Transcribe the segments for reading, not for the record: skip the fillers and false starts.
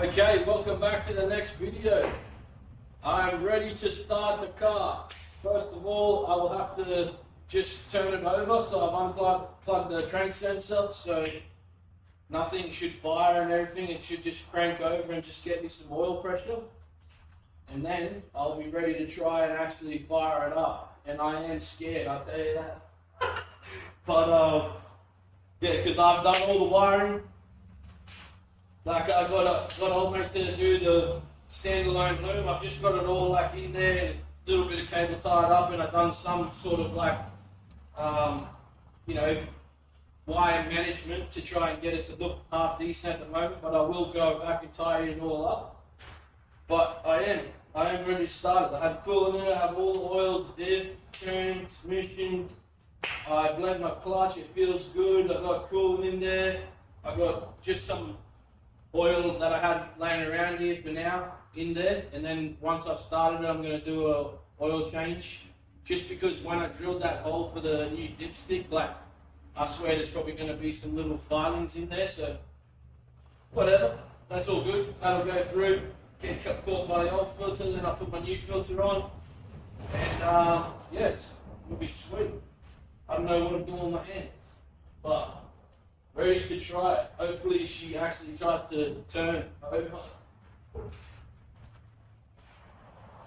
Okay, welcome back to the next video. I'm ready to start the car. First of all, I will have to just turn it over. So I've unplugged the crank sensor, so nothing should fire and everything. It should just crank over and just get me some oil pressure. And then I'll be ready to try and actually fire it up. And I am scared, I'll tell you that. But yeah, because I've done all the wiring. Like I got old mate to do the standalone loom. I've just got it all like in there and a little bit of cable tied up, and I've done some sort of like, you know, wire management to try and get it to look half decent at the moment. But I will go back and tie it all up. But I am ready to start it. I have coolant in it. I have all the oils, diff, transmission. I blend my clutch. It feels good. I've got coolant in there. I got just some oil that I had laying around here for now in there, and then once I've started it, I'm going to do a oil change, just because when I drilled that hole for the new dipstick, like I swear there's probably going to be some little filings in there, so whatever, that's all good. That'll go through, get caught by the old filter, then I put my new filter on, and yes, it'll be sweet. I don't know what I'm doing with my hands, but ready to try it. Hopefully she actually tries to turn over.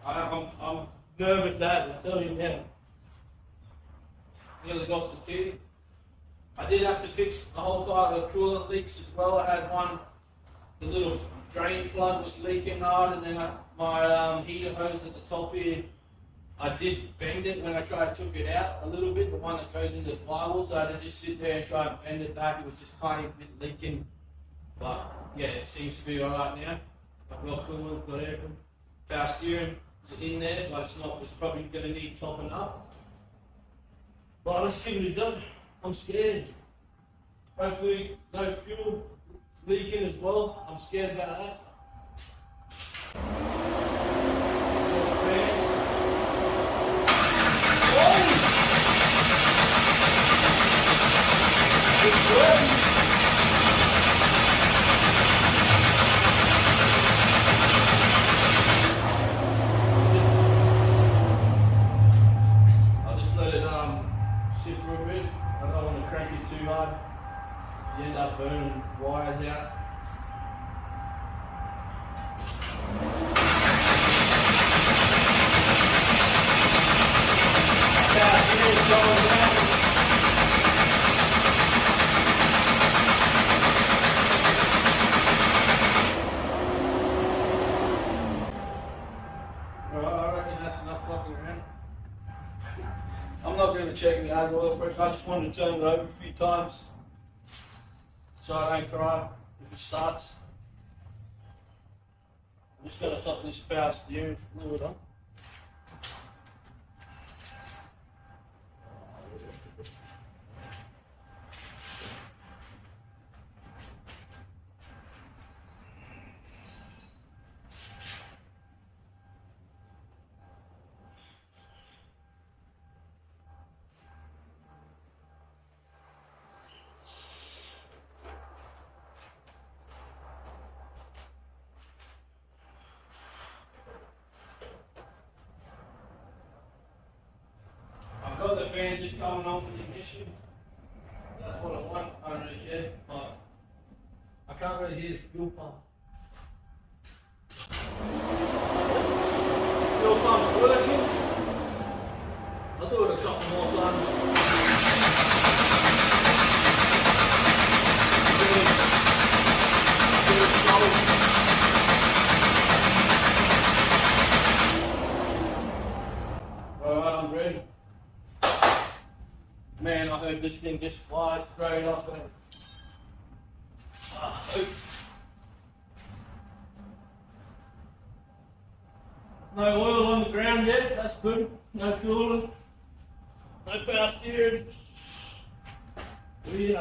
I'm nervous as I tell you now. Nearly lost a kid. I did have to fix a whole pile of coolant leaks as well. I had one, the little drain plug was leaking hard, and then my heater hose at the top here, I did bend it when I took it out a little bit, the one that goes into the firewall, so I had to just sit there and try and bend it back. It was just tiny bit leaking, but yeah, it seems to be alright now. I've got coolant, got everything. Power steering is in there, but it's probably going to need topping up. But let's give it a go. I'm scared. Hopefully no fuel leaking as well. I'm scared about that. I'll just let it sit for a bit. I don't want to crank it too hard. You end up burning wires out. I'm not going to check the guy's oil pressure. I just wanted to turn it over a few times so I don't cry if it starts. I'm just going to top this power steering fluid on. I've got the fans just coming on with the ignition. That's what I want. I don't really care, but I can't really hear the fuel pump. Fuel pump's working. I'll do it a couple more times. Alright, I'm ready. Man, I hope this thing just flies straight off and no oil on the ground yet, that's good. No coolant, no power steering. We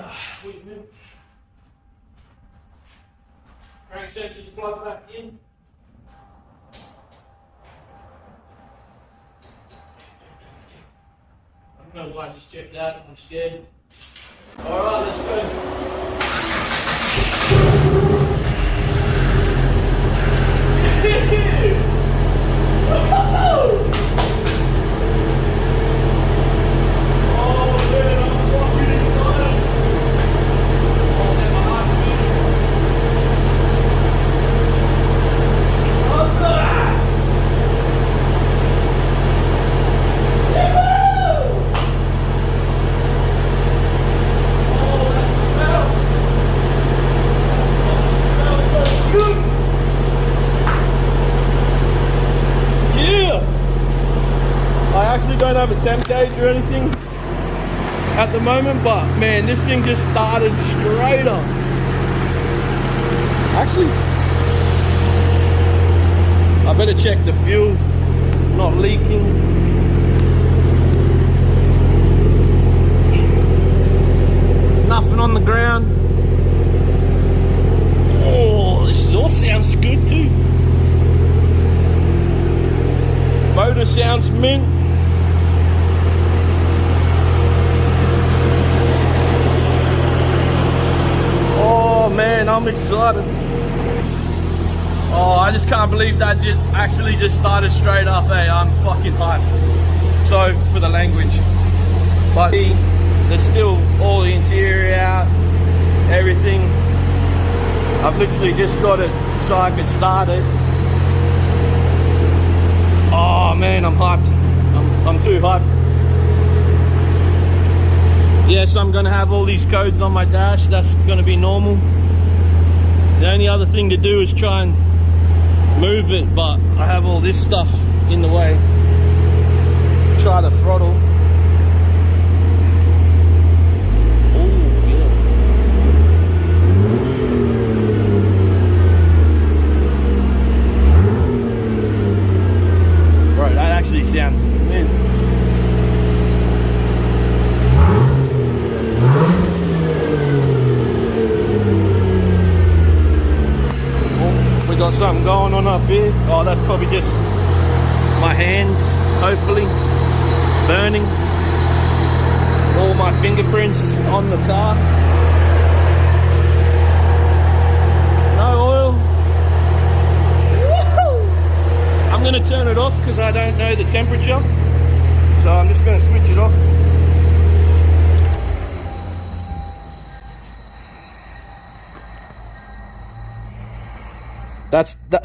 crank sensors plugged back in. I don't know why I just checked that. I'm scared. Alright, let's go. have a temp gauge or anything at the moment, but man, this thing just started straight up. Actually, I better check the fuel not leaking. Nothing on the ground. Oh, this all sounds good too. Motor sounds mint. Oh man, I'm excited. Oh, I just can't believe that actually just started straight up, eh? I'm fucking hyped. Sorry for the language. But there's still all the interior out, everything. I've literally just got it so I could start it. Oh man, I'm hyped. I'm too hyped. Yes, I'm gonna have all these codes on my dash. That's gonna be normal. The only other thing to do is try and move it, but I have all this stuff in the way. Try the throttle. Actually sounds mint. Oh, we got something going on up here. Oh, that's probably just my hands, hopefully, burning. All my fingerprints on the car. No oil. I'm going to turn it off because I don't know the temperature, so I'm just going to switch it off.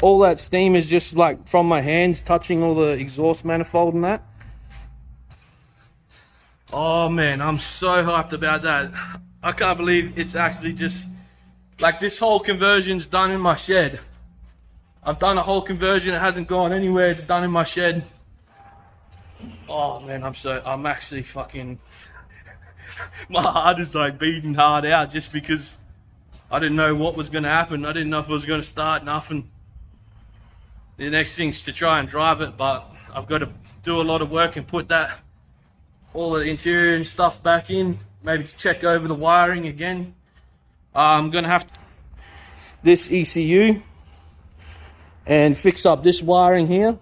All that steam is just like from my hands touching all the exhaust manifold and that. Oh man, I'm so hyped about that. I can't believe it's actually just like this whole conversion's done in my shed. I've done a whole conversion, it hasn't gone anywhere, it's done in my shed. Oh man, I'm actually fucking, my heart is like beating hard out just because I didn't know what was gonna happen. I didn't know if it was gonna start, nothing. The next thing's to try and drive it, but I've got to do a lot of work and put all the interior and stuff back in, maybe to check over the wiring again. I'm gonna have this ECU and fix up this wiring here.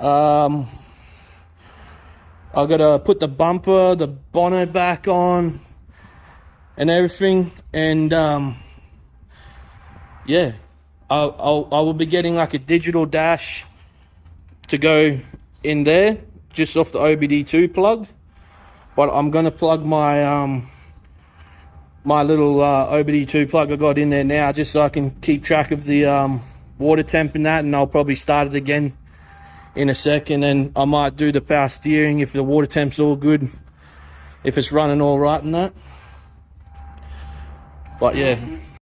I've got to put the bumper, the bonnet back on and everything, and yeah, I will be getting like a digital dash to go in there just off the OBD2 plug, but I'm gonna plug my my little OBD2 plug I got in there now just so I can keep track of the water temp and that, and I'll probably start it again in a second, and I might do the power steering if the water temp's all good, if it's running all right and that. But yeah,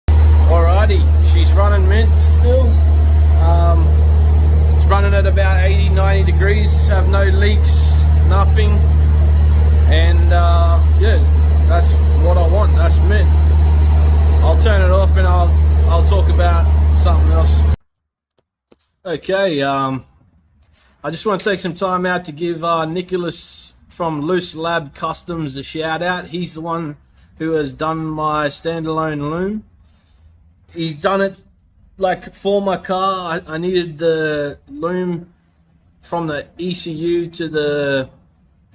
alrighty, she's running mint still. It's running at about 80-90 degrees, have no leaks, nothing, and yeah, that's what I want. That's mint. I'll turn it off and I'll talk about something else. Okay, I just want to take some time out to give Nicholas from Loose Lab Customs a shout out. He's the one who has done my standalone loom. He's done it like for my car. I needed the loom from the ECU to the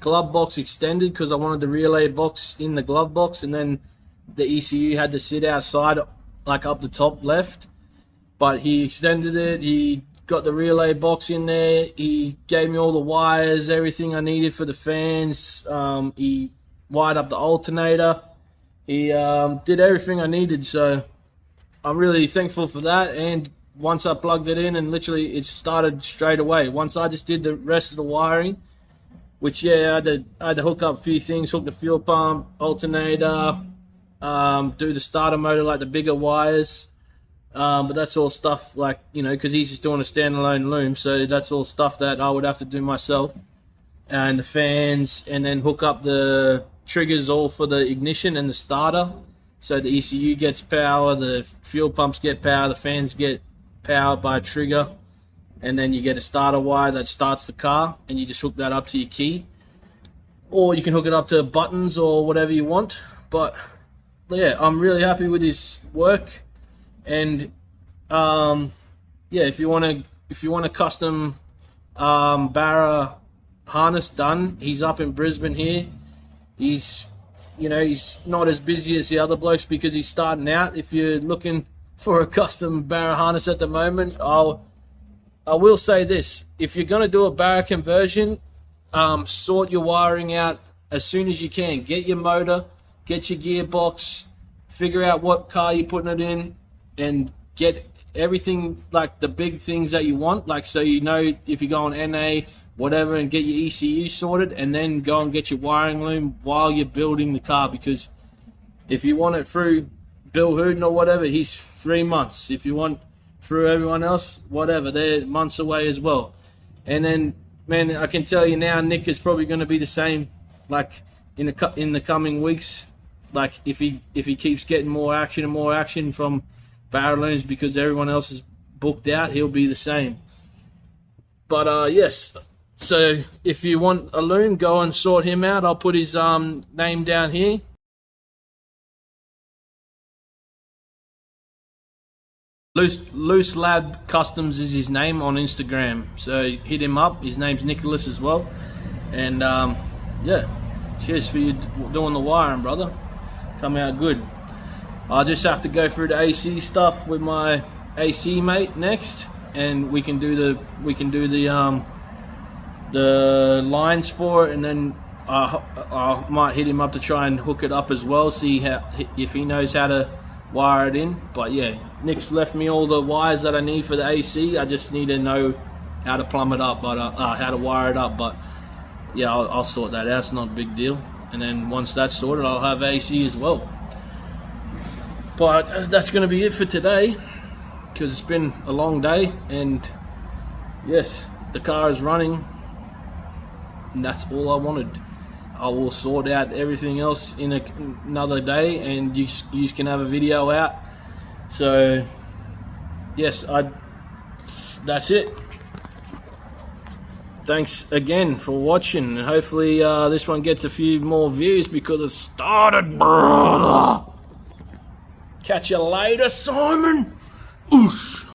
glove box extended because I wanted the relay box in the glove box, and then the ECU had to sit outside like up the top left. But he extended it, he got the relay box in there, he gave me all the wires, everything I needed for the fans, he wired up the alternator, he did everything I needed, so I'm really thankful for that. And once I plugged it in, and literally it started straight away. Once I just did the rest of the wiring, which yeah, I had to hook up a few things, hook the fuel pump, alternator, do the starter motor, like the bigger wires. But that's all stuff like, you know, because he's just doing a standalone loom, so that's all stuff that I would have to do myself. and the fans, and then hook up the triggers all for the ignition and the starter. So the ECU gets power, the fuel pumps get power, the fans get power by a trigger, and then you get a starter wire that starts the car, and you just hook that up to your key. Or you can hook it up to buttons or whatever you want. But yeah, I'm really happy with his work. And yeah, if you want a custom BARRA harness done, he's up in Brisbane here. He's, you know, he's not as busy as the other blokes because he's starting out. If you're looking for a custom BARRA harness at the moment, I will say this: if you're going to do a BARRA conversion, sort your wiring out as soon as you can. Get your motor, get your gearbox, figure out what car you're putting it in, and get everything, like the big things that you want, like so you know if you go on NA, whatever, and get your ECU sorted, and then go and get your wiring loom while you're building the car. Because if you want it through Bill Hooden or whatever, he's 3 months. If you want through everyone else, whatever, they're months away as well. And then, man, I can tell you now, Nick is probably going to be the same, like in the coming weeks. Like if he keeps getting more action from BARRA looms because everyone else is booked out, he'll be the same. But yes, so if you want a loom, go and sort him out. I'll put his name down here. Loose Lab Customs is his name on Instagram, so hit him up. His name's Nicholas as well. And yeah, cheers for you doing the wiring, brother. Come out good. I'll just have to go through the AC stuff with my AC mate next, and we can do the lines for it, and then I might hit him up to try and hook it up as well, see if he knows how to wire it in. But yeah, Nick's left me all the wires that I need for the AC. I just need to know how to plumb it up, but how to wire it up. But yeah, I'll sort that out. It's not a big deal. And then once that's sorted, I'll have AC as well. But that's going to be it for today, because it's been a long day. And yes, the car is running, and that's all I wanted. I will sort out everything else in another day, and you can have a video out. So yes, that's it. Thanks again for watching, and hopefully this one gets a few more views because it started, brother. Catch you later, Simon. Oosh.